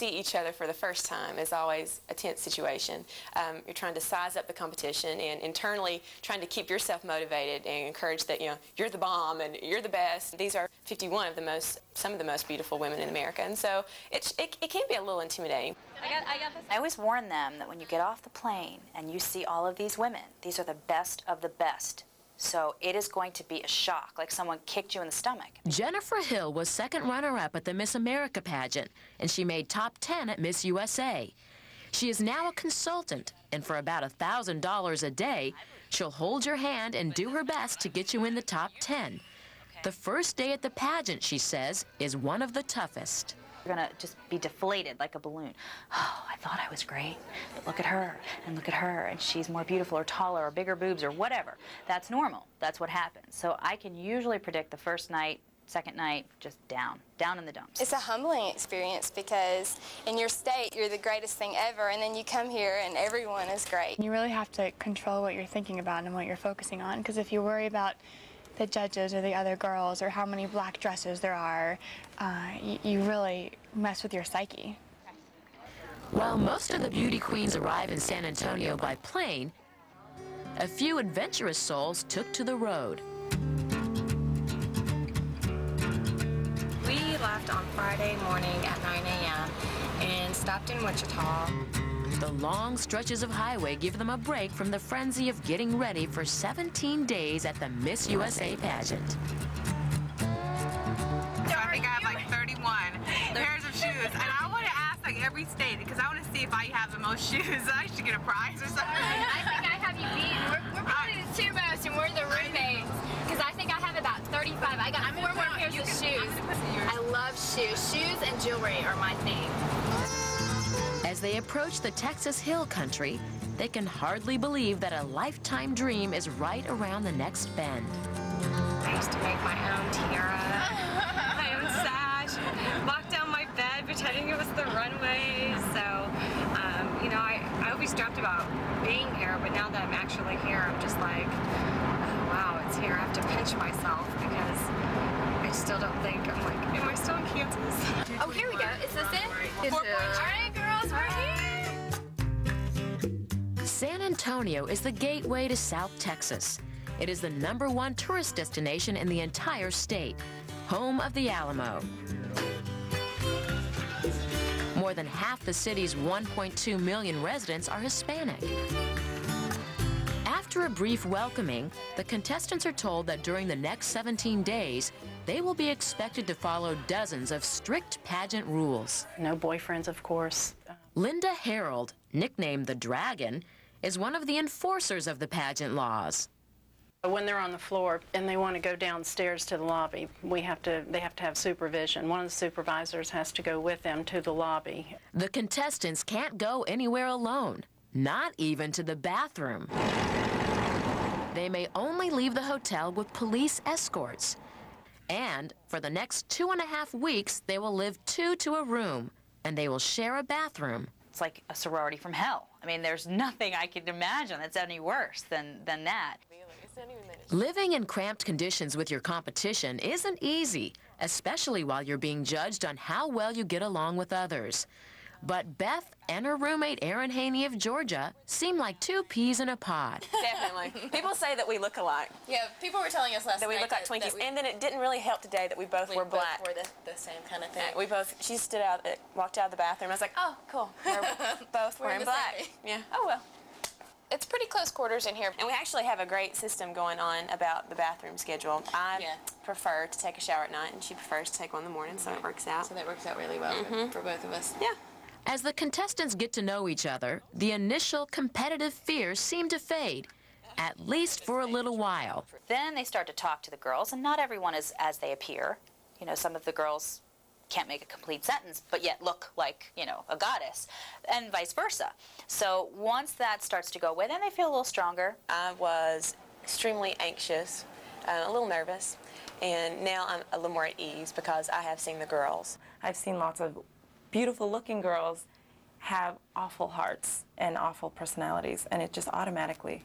see each other for the first time is always a tense situation. You're trying to size up the competition and internally trying to keep yourself motivated and encourage that, you know, you're the bomb and you're the best. These are 51 of some of the most beautiful women in America, and so it can be a little intimidating. I always warn them that when you get off the plane and you see all of these women, these are the best of the best. So it is going to be a shock, like someone kicked you in the stomach. Jennifer Hill was second runner-up at the Miss America pageant, and she made top 10 at Miss USA. She is now a consultant, and for about $1,000 a day, she'll hold your hand and do her best to get you in the top 10. The first day at the pageant, she says, is one of the toughest. You're going to just be deflated like a balloon. Oh, I thought I was great, but look at her, and she's more beautiful or taller or bigger boobs or whatever. That's normal. That's what happens. So I can usually predict the first night, second night, just down in the dumps. It's a humbling experience because in your state, you're the greatest thing ever, and then you come here and everyone is great. You really have to control what you're thinking about and what you're focusing on, because if you worry about the judges or the other girls or how many black dresses there are, you really mess with your psyche. While most of the beauty queens arrive in San Antonio by plane, a few adventurous souls took to the road. We left on Friday morning at 9 a.m. and stopped in Wichita. The long stretches of highway give them a break from the frenzy of getting ready for 17 days at the Miss USA pageant. So I think I have like 31 pairs of shoes, and I want to ask like every state because I want to see if I have the most shoes. I should get a prize or something. I think I have you beaten. We're probably the two most, and we're the roommates. Because I think I have about 35. I got 4 more pairs of shoes. I love shoes. Shoes and jewelry are my thing. As they approach the Texas Hill Country, they can hardly believe that a lifetime dream is right around the next bend. I used to make my own tiara, my own sash, walk down my bed pretending it was the runway. So, you know, I always dreamt about being here, but now that I'm actually here, I'm just like, oh, wow, it's here. I have to pinch myself because I still don't think, I'm like, am I still in Kansas? Oh, here we go. Is this it? All right, girls, we're here. San Antonio is the gateway to South Texas. It is the #1 tourist destination in the entire state, home of the Alamo. More than half the city's 1.2 million residents are Hispanic. After a brief welcoming, the contestants are told that during the next 17 days, they will be expected to follow dozens of strict pageant rules. No boyfriends, of course. Linda Harold, nicknamed the Dragon, is one of the enforcers of the pageant laws. When they're on the floor and they want to go downstairs to the lobby, they have to have supervision. One of the supervisors has to go with them to the lobby. The contestants can't go anywhere alone, not even to the bathroom. They may only leave the hotel with police escorts. And for the next 2.5 weeks, they will live 2 to a room, and they will share a bathroom. It's like a sorority from hell. I mean, there's nothing I can imagine that's any worse than that. Living in cramped conditions with your competition isn't easy, especially while you're being judged on how well you get along with others. But Beth and her roommate Erin Haney of Georgia seem like 2 peas in a pod. Definitely. People say that we look alike. Yeah, people were telling us last night that we look like Twinkies, and then it didn't really help today that we both were black. We both wore the same kind of thing. We both, she stood out, walked out of the bathroom. I was like, oh, cool. We're both wearing black. Yeah. Oh, well. It's pretty close quarters in here. And we actually have a great system going on about the bathroom schedule. I prefer to take a shower at night, and she prefers to take one in the morning, so it works out. So that works out really well for both of us. Yeah. As the contestants get to know each other, the initial competitive fears seem to fade, at least for a little while. Then they start to talk to the girls, and not everyone is as they appear. You know, some of the girls can't make a complete sentence, but yet look like, you know, a goddess, and vice versa. So once that starts to go away, then they feel a little stronger. I was extremely anxious, a little nervous, and now I'm a little more at ease because I have seen the girls. I've seen lots of beautiful-looking girls have awful hearts and awful personalities, and it just automatically,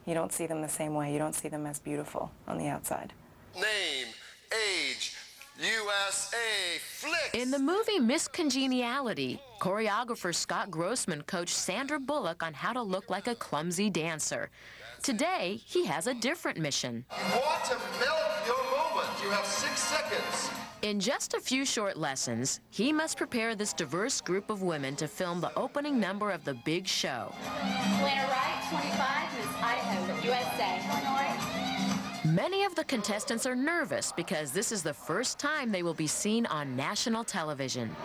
you don't see them the same way. You don't see them as beautiful on the outside. Name, age, USA Flicks. In the movie Miss Congeniality, choreographer Scott Grossman coached Sandra Bullock on how to look like a clumsy dancer. Today, he has a different mission. You want to milk your moment. You have 6 seconds. In just a few short lessons, he must prepare this diverse group of women to film the opening number of the big show. Atlanta Wright, 25, Miss Idaho, USA. Many of the contestants are nervous because this is the first time they will be seen on national television.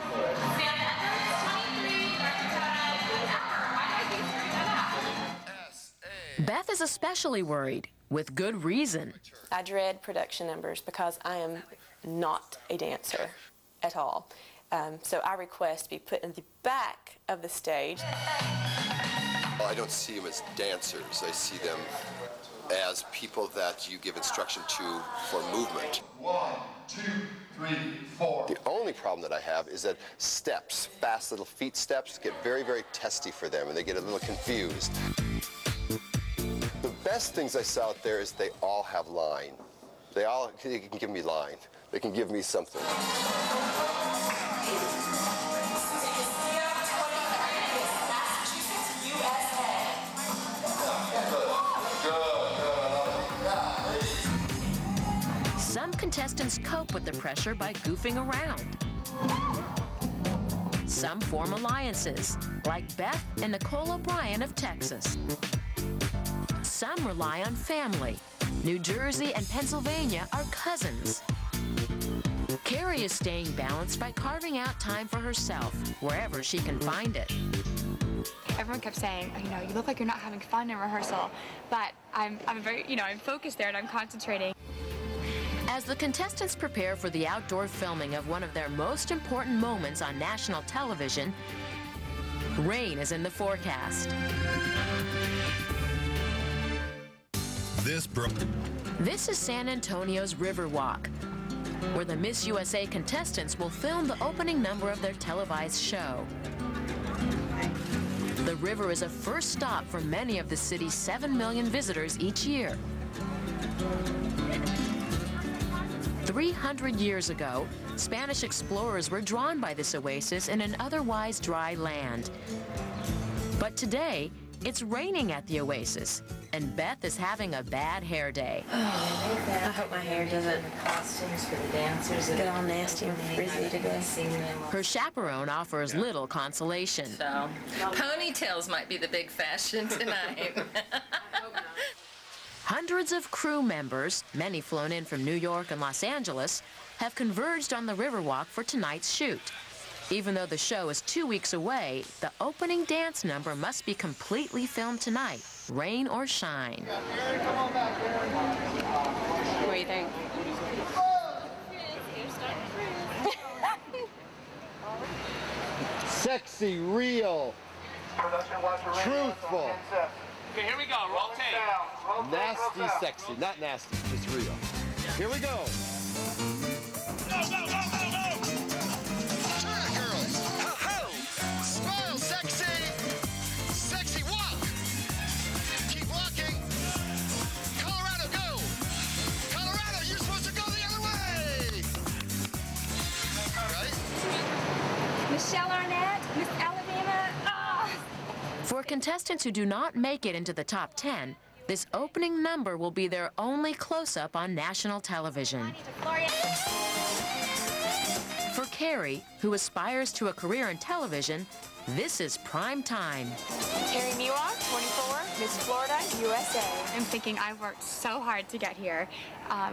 Beth is especially worried, with good reason. I dread production numbers because I am not a dancer at all. So I request to be put in the back of the stage. Well, I don't see them as dancers. I see them as people that you give instruction to for movement. 1, 2, 3, 4. The only problem that I have is that steps, fast little feet steps, get very, very testy for them, and they get a little confused. The best things I saw out there is they all have line. They can give me line. They can give me something. Some contestants cope with the pressure by goofing around. Some form alliances, like Beth and Nicole O'Brien of Texas. Some rely on family. New Jersey and Pennsylvania are cousins. Carrie is staying balanced by carving out time for herself, wherever she can find it. Everyone kept saying, you know, you look like you're not having fun in rehearsal, but I'm very, I'm focused there and I'm concentrating. As the contestants prepare for the outdoor filming of one of their most important moments on national television, rain is in the forecast. This is San Antonio's Riverwalk, where the Miss USA contestants will film the opening number of their televised show. The river is a first stop for many of the city's 7 million visitors each year. 300 years ago, Spanish explorers were drawn by this oasis in an otherwise dry land. But today, it's raining at the oasis, and Beth is having a bad hair day. I hope my hair doesn't costumes for the dancers get all nasty and frizzy today. Her chaperone offers little consolation. So, ponytails might be the big fashion tonight. Hundreds of crew members, many flown in from New York and Los Angeles, have converged on the Riverwalk for tonight's shoot. Even though the show is 2 weeks away, the opening dance number must be completely filmed tonight, rain or shine. What do you think? Sexy, real, truthful. Okay, here we go. Roll tape. Nasty, sexy. Not nasty, just real. Here we go. Go, go, go, go, go! Turn, girls. Ho-ho! Smile, sexy. Sexy walk. Keep walking. Colorado, go. Colorado, you're supposed to go the other way. Right? Michelle Arnett, Miss Alabama. Oh. For contestants who do not make it into the top 10, this opening number will be their only close-up on national television. For Carrie, who aspires to a career in television, this is prime time. Carrie Miwok, 24, Miss Florida, USA. I'm thinking I've worked so hard to get here.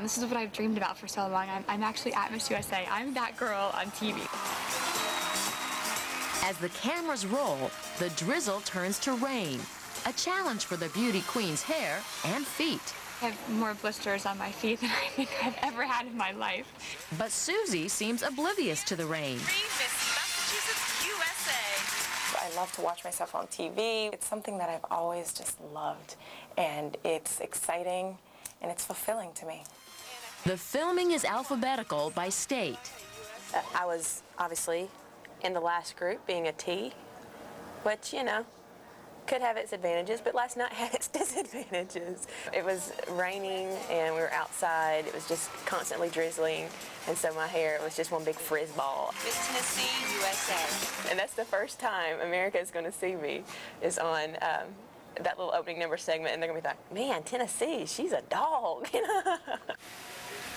This is what I've dreamed about for so long. I'm actually at Miss USA. I'm that girl on TV. As the cameras roll, the drizzle turns to rain, a challenge for the beauty queen's hair and feet. I have more blisters on my feet than I think I've ever had in my life. But Susie seems oblivious to the rain. Miss Massachusetts, USA. I love to watch myself on TV. It's something that I've always just loved, and it's exciting, and it's fulfilling to me. The filming is alphabetical by state. I was obviously in the last group, being a T, which, you know, could have its advantages, but last night had its disadvantages. It was raining and we were outside. It was just constantly drizzling, and so my hair was just one big frizz ball. Miss Tennessee, USA. And that's the first time America is going to see me, is on that little opening number segment, and they're going to be like, man, Tennessee, she's a dog.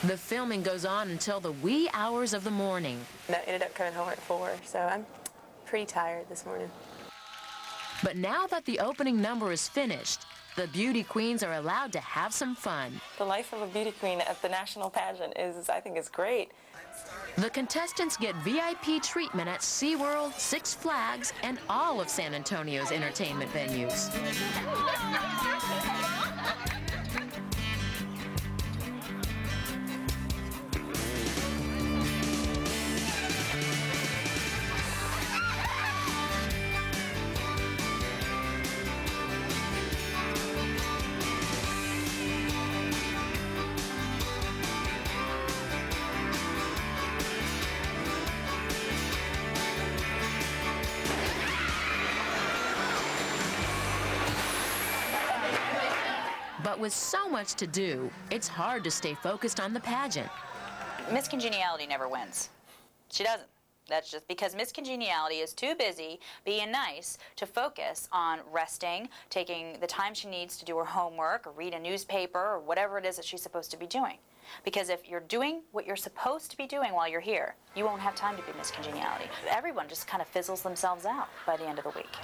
The filming goes on until the wee hours of the morning. That ended up coming home at 4, so I'm pretty tired this morning. But now that the opening number is finished, the beauty queens are allowed to have some fun. The life of a beauty queen at the national pageant I think is great. The contestants get VIP treatment at SeaWorld, Six Flags, and all of San Antonio's entertainment venues. But with so much to do, it's hard to stay focused on the pageant. Miss Congeniality never wins. She doesn't. That's just because Miss Congeniality is too busy being nice to focus on resting, taking the time she needs to do her homework or read a newspaper or whatever it is that she's supposed to be doing. Because if you're doing what you're supposed to be doing while you're here, you won't have time to be Miss Congeniality. Everyone just kind of fizzles themselves out by the end of the week.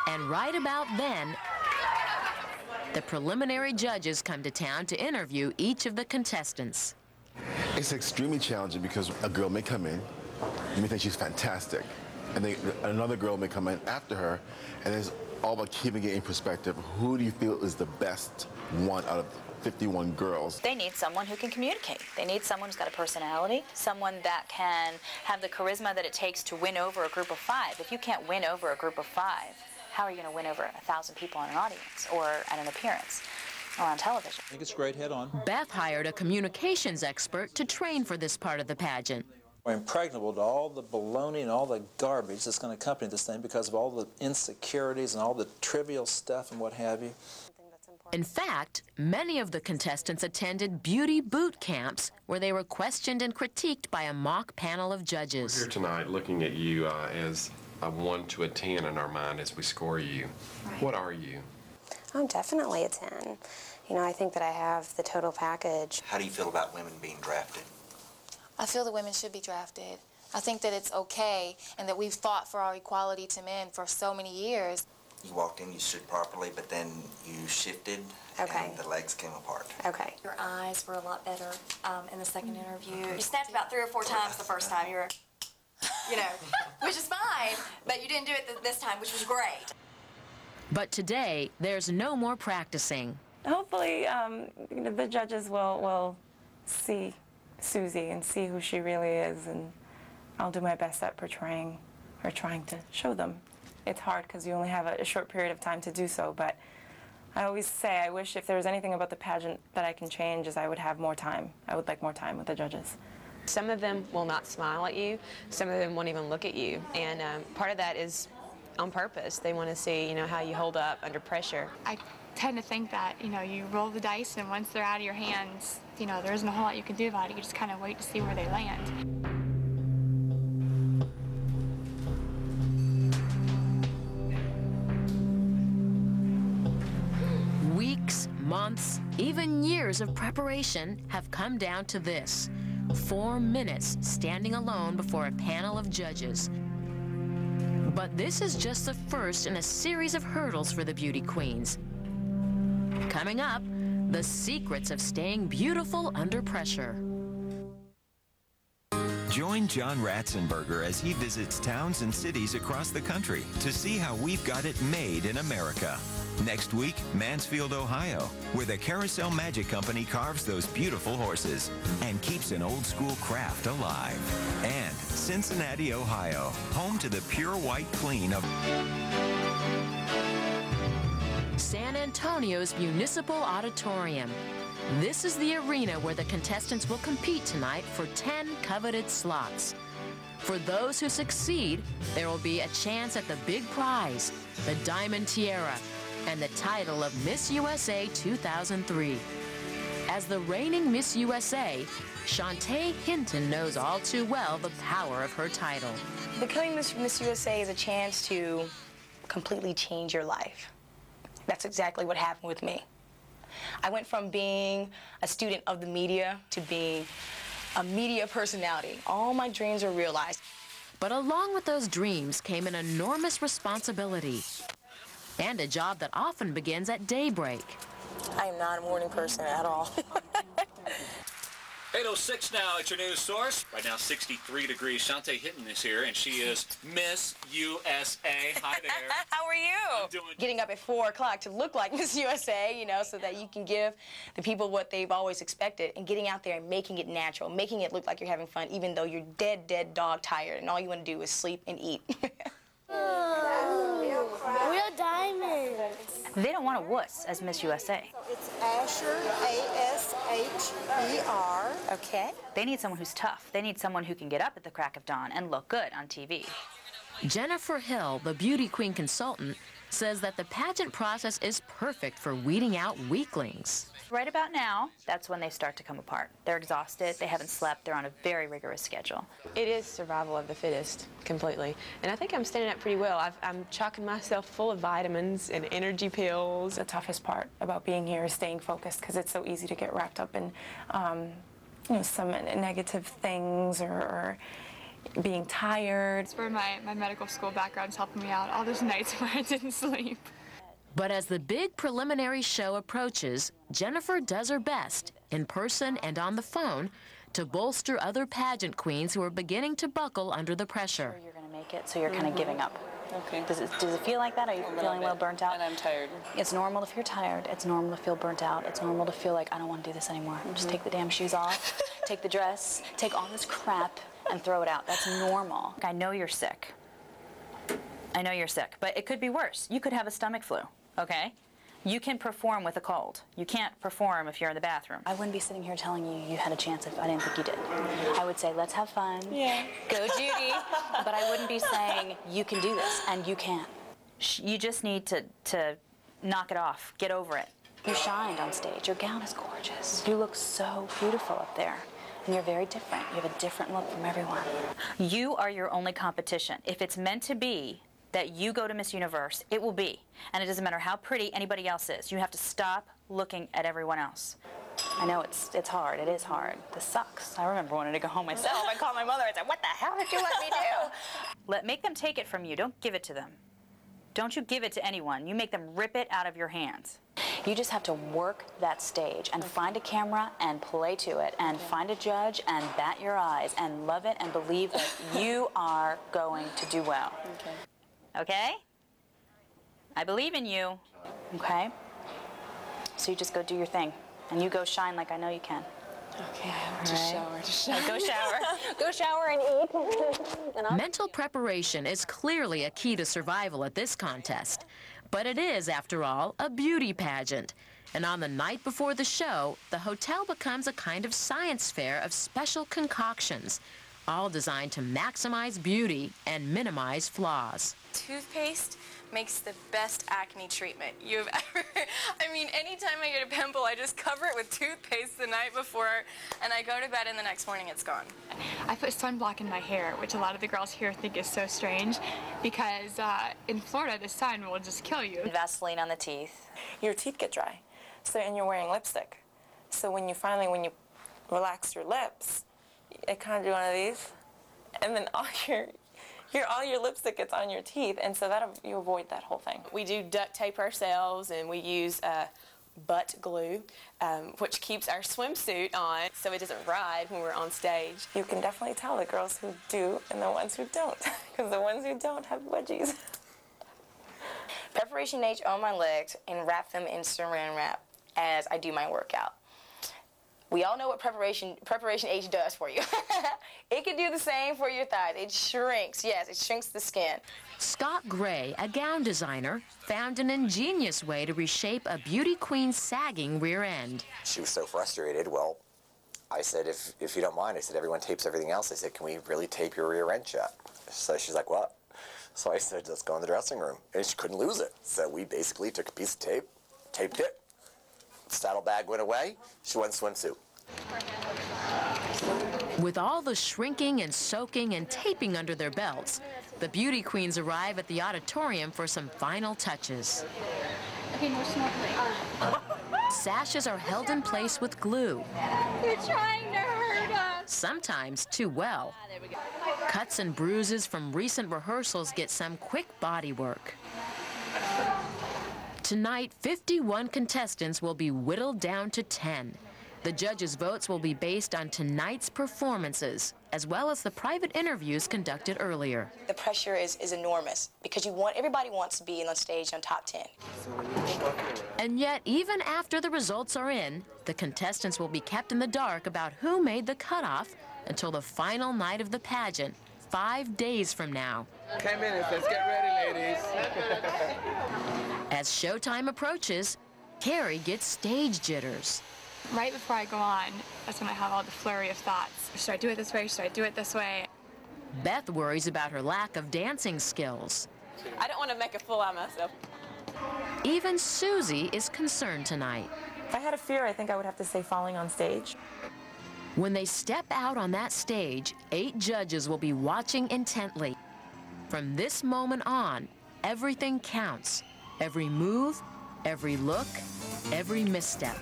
And right about then, the preliminary judges come to town to interview each of the contestants. It's extremely challenging because a girl may come in, you may think she's fantastic, and another girl may come in after her, and it's all about keeping it in perspective. Who do you feel is the best one out of 51 girls? They need someone who can communicate. They need someone who's got a personality, someone that can have the charisma that it takes to win over a group of 5. If you can't win over a group of 5, how are you going to win over 1,000 people in an audience or at an appearance or on television? I think it's great head-on. Beth hired a communications expert to train for this part of the pageant. We're impregnable to all the baloney and all the garbage that's going to accompany this thing because of all the insecurities and all the trivial stuff and what have you. In fact, many of the contestants attended beauty boot camps where they were questioned and critiqued by a mock panel of judges. We're here tonight looking at you as a 1 to a 10 in our mind as we score you. Right. What are you? I'm definitely a 10. You know, I think that I have the total package. How do you feel about women being drafted? I feel that women should be drafted. I think that it's okay and that we've fought for our equality to men for so many years. You walked in, you stood properly, but then you shifted and the legs came apart. Okay. Your eyes were a lot better in the second interview. You snapped about 3 or 4 times the first time. You're, you know, which is fine, but you didn't do it this time, which was great. But today, there's no more practicing. Hopefully, the judges will see Susie and see who she really is, and I'll do my best at portraying or trying to show them. It's hard because you only have a short period of time to do so, but I always say I wish if there was anything about the pageant that I can change is I would have more time. I would like more time with the judges. Some of them will not smile at you. Some of them won't even look at you. And part of that is on purpose. They want to see, you know, how you hold up under pressure. I tend to think that, you know, you roll the dice and once they're out of your hands, you know, there isn't a whole lot you can do about it. You just kind of wait to see where they land. Weeks, months, even years of preparation have come down to this. 4 minutes standing alone before a panel of judges. But this is just the first in a series of hurdles for the beauty queens. Coming up, the secrets of staying beautiful under pressure. Join John Ratzenberger as he visits towns and cities across the country to see how we've got it made in America. Next week, Mansfield, Ohio, where the Carousel Magic Company carves those beautiful horses and keeps an old-school craft alive. And Cincinnati, Ohio, home to the pure white clean of San Antonio's Municipal Auditorium. This is the arena where the contestants will compete tonight for 10 coveted slots. For those who succeed, there will be a chance at the big prize, the Diamond Tiara, and the title of Miss USA 2003. As the reigning Miss USA, Shantae Hinton knows all too well the power of her title. Becoming Miss USA is a chance to completely change your life. That's exactly what happened with me. I went from being a student of the media to being a media personality. All my dreams were realized. But along with those dreams came an enormous responsibility and a job that often begins at daybreak. I am not a morning person at all. 8:06 now at your news source. Right now, 63 degrees. Shantae Hinton is here, and she is Miss USA. Hi there. How are you? I'm doing... Getting up at 4 o'clock to look like Miss USA, you know, so that you can give the people what they've always expected, and getting out there and making it natural, making it look like you're having fun, even though you're dead dog tired, and all you want to do is sleep and eat. Real diamonds. They don't want a wuss as Miss USA. It's Asher, A-S-H-E-R. Okay. They need someone who's tough. They need someone who can get up at the crack of dawn and look good on TV. Jennifer Hill, the beauty queen consultant, says that the pageant process is perfect for weeding out weaklings. Right about now, that's when they start to come apart. They're exhausted, they haven't slept, they're on a very rigorous schedule. It is survival of the fittest, completely. And I think I'm standing up pretty well. I'm chock-ing myself full of vitamins and energy pills. The toughest part about being here is staying focused, because it's so easy to get wrapped up in you know, some negative things or being tired. It's where my medical school background's helping me out. All those nights where I didn't sleep. But as the big preliminary show approaches, Jennifer does her best, in person and on the phone, to bolster other pageant queens who are beginning to buckle under the pressure. You're going to make it, so you're kind of giving up. Okay. Does it feel like that? Are you feeling a little burnt out? And I'm tired. It's normal to feel tired. It's normal to feel burnt out. It's normal to feel like, I don't want to do this anymore. Just take the damn shoes off, take the dress, take all this crap, and throw it out. That's normal. I know you're sick. I know you're sick, but it could be worse. You could have a stomach flu, okay? You can perform with a cold. You can't perform if you're in the bathroom. I wouldn't be sitting here telling you you had a chance if I didn't think you did. I would say, let's have fun. Yeah. Go, Judy. But I wouldn't be saying, you can do this, and you can. You just need to knock it off. Get over it. You shined on stage. Your gown is gorgeous. You look so beautiful up there. And you're very different. You have a different look from everyone. You are your only competition. If it's meant to be that you go to Miss Universe, it will be. And it doesn't matter how pretty anybody else is. You have to stop looking at everyone else. I know it's hard. It is hard. This sucks. I remember wanting to go home myself. I called my mother and said, what the hell did you let me do? Make them take it from you. Don't give it to them. Don't you give it to anyone. You make them rip it out of your hands. You just have to work that stage and find a camera and play to it and find a judge and bat your eyes and love it and believe that you are going to do well. Okay. Okay? I believe in you. Okay? So you just go do your thing and you go shine like I know you can. Okay, I have to shower. Go shower. Go shower and eat. Mental preparation is clearly a key to survival at this contest. But it is, after all, a beauty pageant. And on the night before the show, the hotel becomes a kind of science fair of special concoctions, all designed to maximize beauty and minimize flaws. Toothpaste makes the best acne treatment you've ever... I mean, anytime I get a pimple, I just cover it with toothpaste the night before, and I go to bed, and the next morning it's gone. I put sunblock in my hair, which a lot of the girls here think is so strange, because in Florida, the sun will just kill you. Vaseline on the teeth. Your teeth get dry, and you're wearing lipstick. So when you relax your lips, it kind of do one of these, and then all your lipstick gets on your teeth, and so you avoid that whole thing. We do duct tape ourselves, and we use butt glue, which keeps our swimsuit on so it doesn't ride when we're on stage. You can definitely tell the girls who do and the ones who don't, because the ones who don't have wedgies. Preparation H on my legs and wrap them in saran wrap as I do my workout. We all know what Preparation H does for you. It can do the same for your thighs. It shrinks, yes, it shrinks the skin. Scott Gray, a gown designer, found an ingenious way to reshape a beauty queen's sagging rear end. She was so frustrated. Well, I said, if you don't mind, I said, everyone tapes everything else. I said, can we really tape your rear end shut? So she's like, what? So I said, let's go in the dressing room. And she couldn't lose it. So we basically took a piece of tape, taped it, saddlebag went away, she went swimsuit. With all the shrinking and soaking and taping under their belts, the beauty queens arrive at the auditorium for some final touches. Okay, no snorkeling. Sashes are held in place with glue. They're trying to hurt us. Sometimes too well. Cuts and bruises from recent rehearsals get some quick body work. Tonight, 51 contestants will be whittled down to 10. The judges' votes will be based on tonight's performances, as well as the private interviews conducted earlier. The pressure is enormous because everybody wants to be on stage on top 10. And yet, even after the results are in, the contestants will be kept in the dark about who made the cutoff until the final night of the pageant, 5 days from now. 10 minutes, let's get ready, ladies. As showtime approaches, Carrie gets stage jitters. Right before I go on, that's when I have all the flurry of thoughts. Should I do it this way? Should I do it this way? Beth worries about her lack of dancing skills. I don't want to make a fool out of myself. Even Susie is concerned tonight. If I had a fear, I think I would have to say falling on stage. When they step out on that stage, 8 judges will be watching intently. From this moment on, everything counts. Every move, every look, every misstep.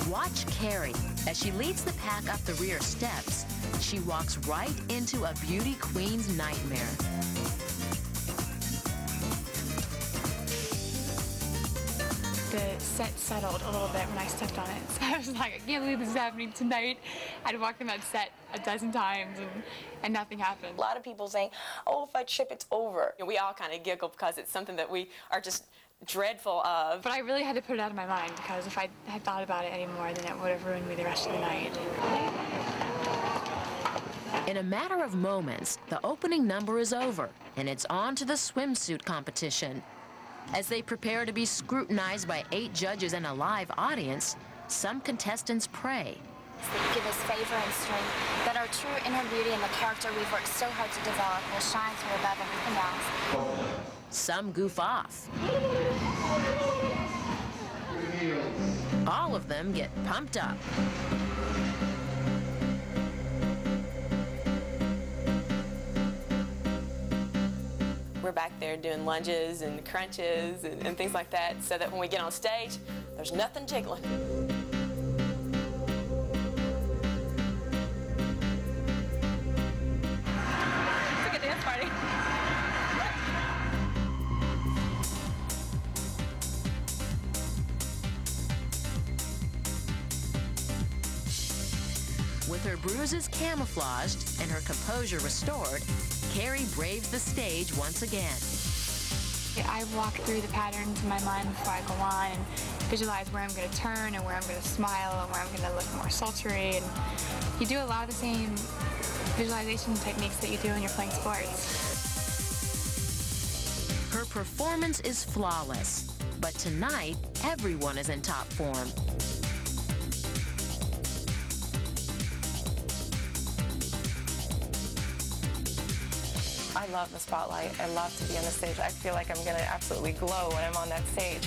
Watch Carrie as she leads the pack up the rear steps. She walks right into a beauty queen's nightmare. The set settled a little bit when I stepped on it. So I was like, I can't believe this is happening tonight. I'd walked on that set a dozen times and nothing happened. A lot of people saying, oh, if I trip, it's over. We all kind of giggle because it's something that we are just dreadful of. But I really had to put it out of my mind because if I had thought about it anymore, then it would have ruined me the rest of the night. In a matter of moments, the opening number is over, and it's on to the swimsuit competition. As they prepare to be scrutinized by 8 judges and a live audience, some contestants pray. That you give us favor and strength, that our true inner beauty and the character we've worked so hard to develop will shine through above everything else. Some goof off. All of them get pumped up. We're back there doing lunges and crunches and things like that so that when we get on stage, there's nothing jiggling. It's like a dance party. With her bruises camouflaged and her composure restored, Carrie braves the stage once again. I walk through the patterns in my mind before I go on and visualize where I'm going to turn and where I'm going to smile and where I'm going to look more sultry. And you do a lot of the same visualization techniques that you do when you're playing sports. Her performance is flawless, but tonight, everyone is in top form. I love the spotlight. I love to be on the stage. I feel like I'm going to absolutely glow when I'm on that stage.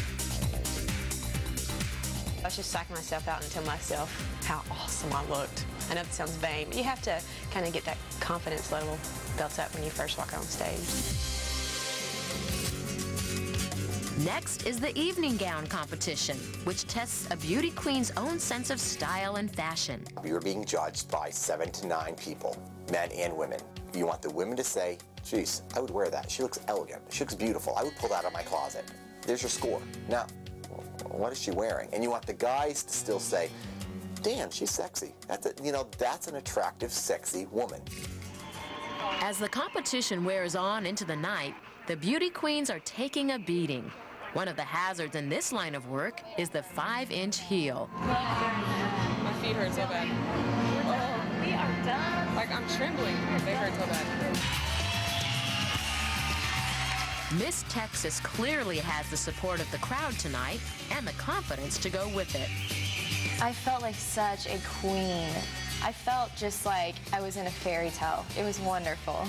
I was just psyching myself out and tell myself how awesome I looked. I know that sounds vain, but you have to kind of get that confidence level built up when you first walk on stage. Next is the evening gown competition, which tests a beauty queen's own sense of style and fashion. We were being judged by 7 to 9 people, men and women. You want the women to say, geez, I would wear that. She looks elegant. She looks beautiful. I would pull that out of my closet. There's your score. Now, what is she wearing? And you want the guys to still say, damn, she's sexy. That's an attractive, sexy woman. As the competition wears on into the night, the beauty queens are taking a beating. One of the hazards in this line of work is the 5-inch heel. My feet hurt so bad. Oh, we are done. Like, I'm trembling. They hurt so bad. Miss Texas clearly has the support of the crowd tonight and the confidence to go with it. I felt like such a queen. I felt just like I was in a fairy tale. It was wonderful.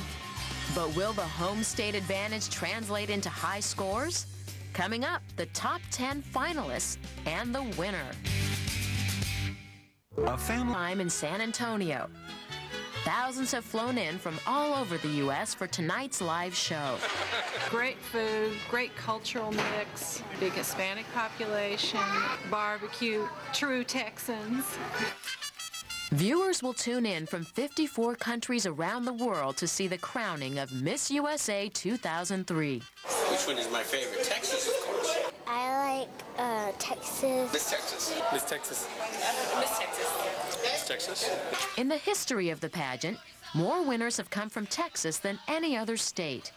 But will the home state advantage translate into high scores? Coming up, the top 10 finalists and the winner. A family time in San Antonio. Thousands have flown in from all over the U.S. for tonight's live show. Great food, great cultural mix, big Hispanic population, barbecue, true Texans. Viewers will tune in from 54 countries around the world to see the crowning of Miss USA 2003. Which one is my favorite? Texas, of course. I like Texas. Miss Texas. Miss Texas. Miss Texas. Miss Texas. In the history of the pageant, more winners have come from Texas than any other state.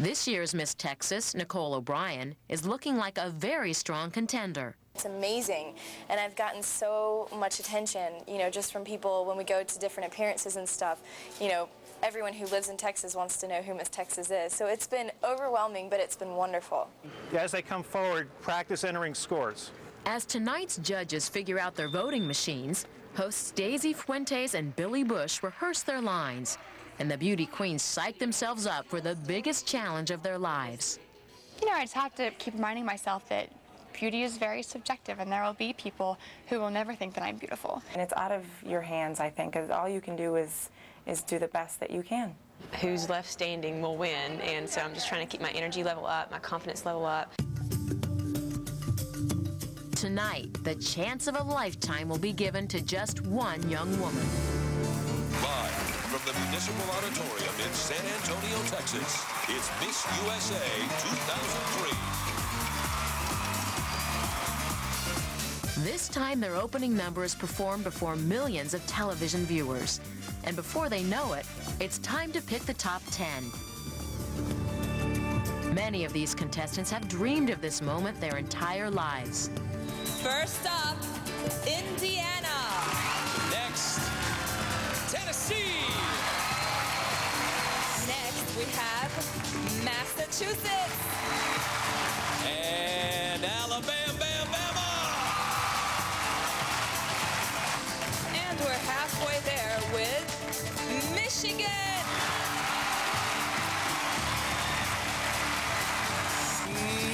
This year's Miss Texas, Nicole O'Brien, is looking like a very strong contender. It's amazing, and I've gotten so much attention, just from people when we go to different appearances and stuff. Everyone who lives in Texas wants to know who Miss Texas is. So it's been overwhelming, but it's been wonderful. As they come forward, practice entering scores. As tonight's judges figure out their voting machines, hosts Daisy Fuentes and Billy Bush rehearse their lines, and the beauty queens psych themselves up for the biggest challenge of their lives. I just have to keep reminding myself that beauty is very subjective, and there will be people who will never think that I'm beautiful. And it's out of your hands, I think, because all you can do is do the best that you can. Who's left standing will win, and so I'm just trying to keep my energy level up, my confidence level up. Tonight, the chance of a lifetime will be given to just one young woman. Live from the Municipal Auditorium in San Antonio, Texas, it's Miss USA 2003. This time, their opening number is performed before millions of television viewers. And before they know it, it's time to pick the top 10. Many of these contestants have dreamed of this moment their entire lives. First up, Indiana. Next, Tennessee. Next, we have Massachusetts. And Alabama. And we're halfway there with Michigan.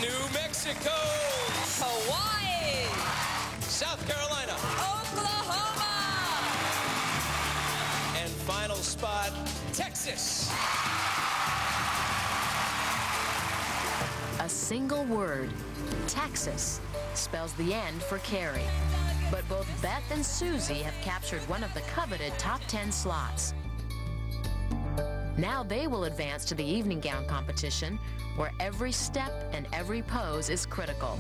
New Mexico. Hawaii. South Carolina. Oklahoma. And final spot, Texas. A single word, Texas, spells the end for Carrie. But both Beth and Susie have captured one of the coveted top 10 slots. Now they will advance to the evening gown competition, where every step and every pose is critical.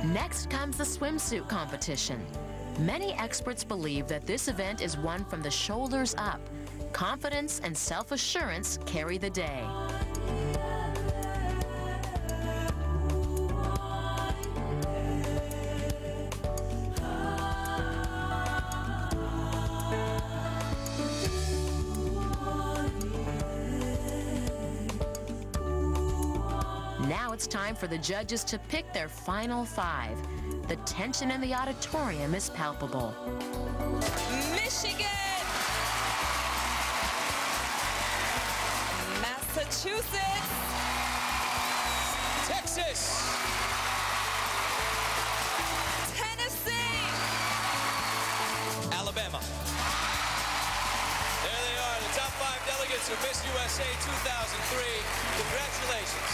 Next comes the swimsuit competition. Many experts believe that this event is won from the shoulders up. Confidence and self-assurance carry the day. Now it's time for the judges to pick their final 5. The tension in the auditorium is palpable. Michigan. Massachusetts. Texas. Tennessee. Alabama. There they are, the top 5 delegates of Miss USA 2003. Congratulations.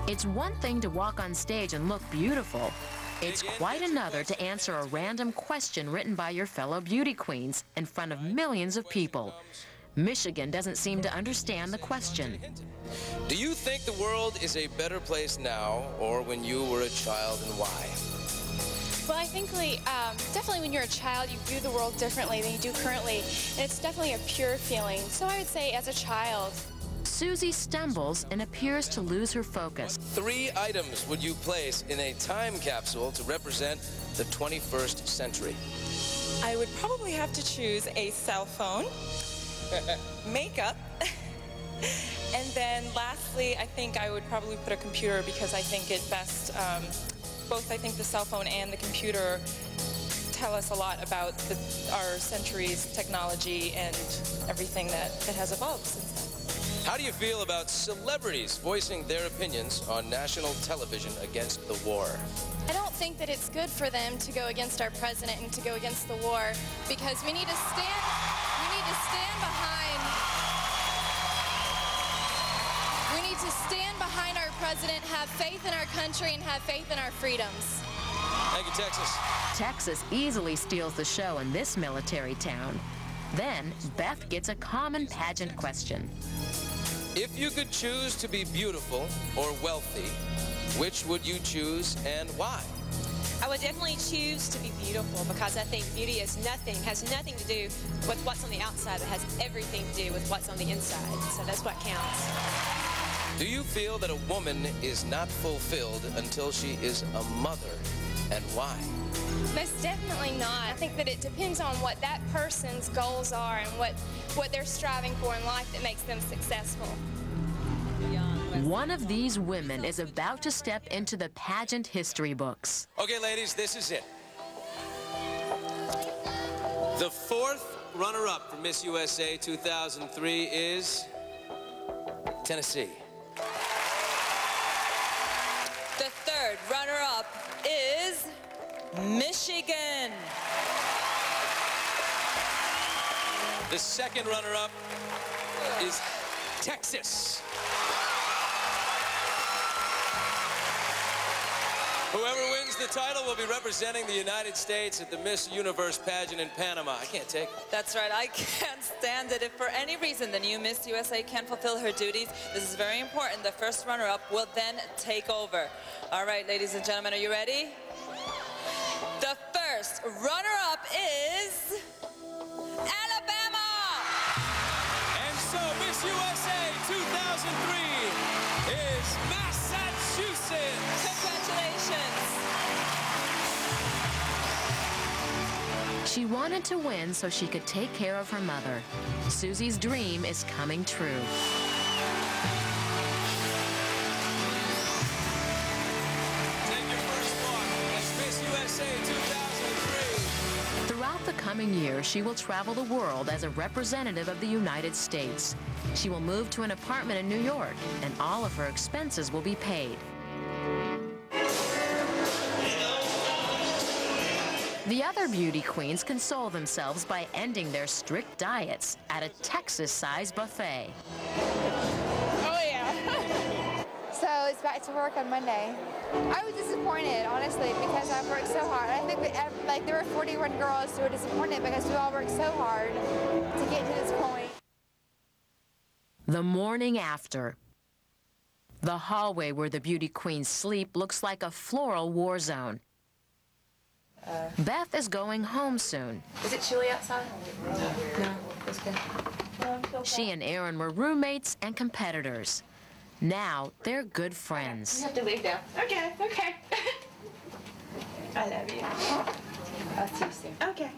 It's one thing to walk on stage and look beautiful. It's quite another to answer a random question written by your fellow beauty queens in front of millions of people. Michigan doesn't seem to understand the question. Do you think the world is a better place now or when you were a child, and why? But I think definitely when you're a child, you view the world differently than you do currently, and it's definitely a pure feeling. So I would say as a child. Susie stumbles and appears to lose her focus. 3 items would you place in a time capsule to represent the 21st century? I would probably have to choose a cell phone, makeup, and then lastly, I think I would probably put a computer because I think it best, both I think the cell phone and the computer tell us a lot about our century's technology and everything that has evolved since then. How do you feel about celebrities voicing their opinions on national television against the war? I don't think that it's good for them to go against our president and to go against the war, because we need to stand behind our president, have faith in our country, and have faith in our freedoms. Thank you, Texas. Texas easily steals the show in this military town. Then Beth gets a common pageant question. If you could choose to be beautiful or wealthy, which would you choose and why? I would definitely choose to be beautiful because I think beauty has nothing to do with what's on the outside, but has everything to do with what's on the inside. So that's what counts. Do you feel that a woman is not fulfilled until she is a mother, and why? Most definitely not. I think that it depends on what that person's goals are and what they're striving for in life that makes them successful. One of these women is about to step into the pageant history books. Okay, ladies, this is it. The 4th runner-up for Miss USA 2003 is Tennessee. The 3rd runner-up is Michigan. The 2nd runner-up is Texas. Whoever wins the title will be representing the United States at the Miss Universe pageant in Panama. I can't take it. That's right. I can't stand it. If for any reason the new Miss USA can't fulfill her duties, this is very important. The 1st runner-up will then take over. All right, ladies and gentlemen, are you ready? The 1st runner-up is Alabama. And so Miss USA 2003 is Massachusetts. Congratulations. She wanted to win so she could take care of her mother. Susie's dream is coming true. Take your first walk as Miss USA 2003. Throughout the coming year, she will travel the world as a representative of the United States. She will move to an apartment in New York, and all of her expenses will be paid. The other beauty queens console themselves by ending their strict diets at a Texas-sized buffet. Oh, yeah. So it's back to work on Monday. I was disappointed, honestly, because I've worked so hard. I think that, there were 41 girls who were disappointed because we all worked so hard to get to this point. The morning after. The hallway where the beauty queens sleep looks like a floral war zone. Beth is going home soon. Is it chilly outside? No, it's good. She and Aaron were roommates and competitors. Now they're good friends. You have to leave now. Okay, okay. I love you. I'll see you soon. Okay.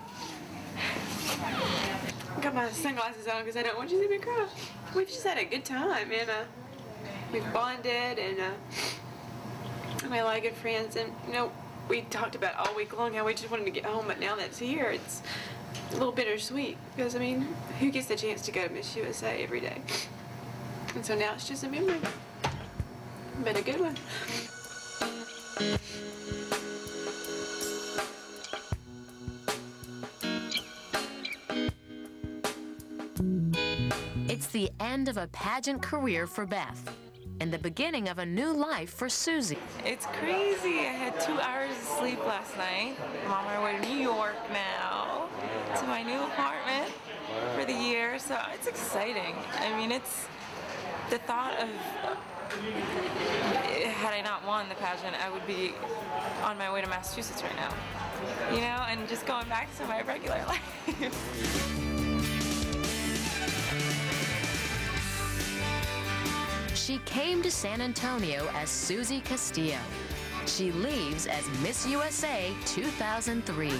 I got my sunglasses on because I don't want you to see me cry. We've just had a good time, and we've bonded, and we had a lot of good friends, and we talked about all week long how we just wanted to get home, but now that's here, it's a little bittersweet because, who gets the chance to go to Miss USA every day? And so now it's just a memory, but a good one. It's the end of a pageant career for Beth and the beginning of a new life for Susie. It's crazy. I had 2 hours of sleep last night. I'm on my way to New York now, to my new apartment for the year, so it's exciting. the thought of, had I not won the pageant, I would be on my way to Massachusetts right now, you know, and just going back to my regular life. She came to San Antonio as Susie Castillo. She leaves as Miss USA 2003.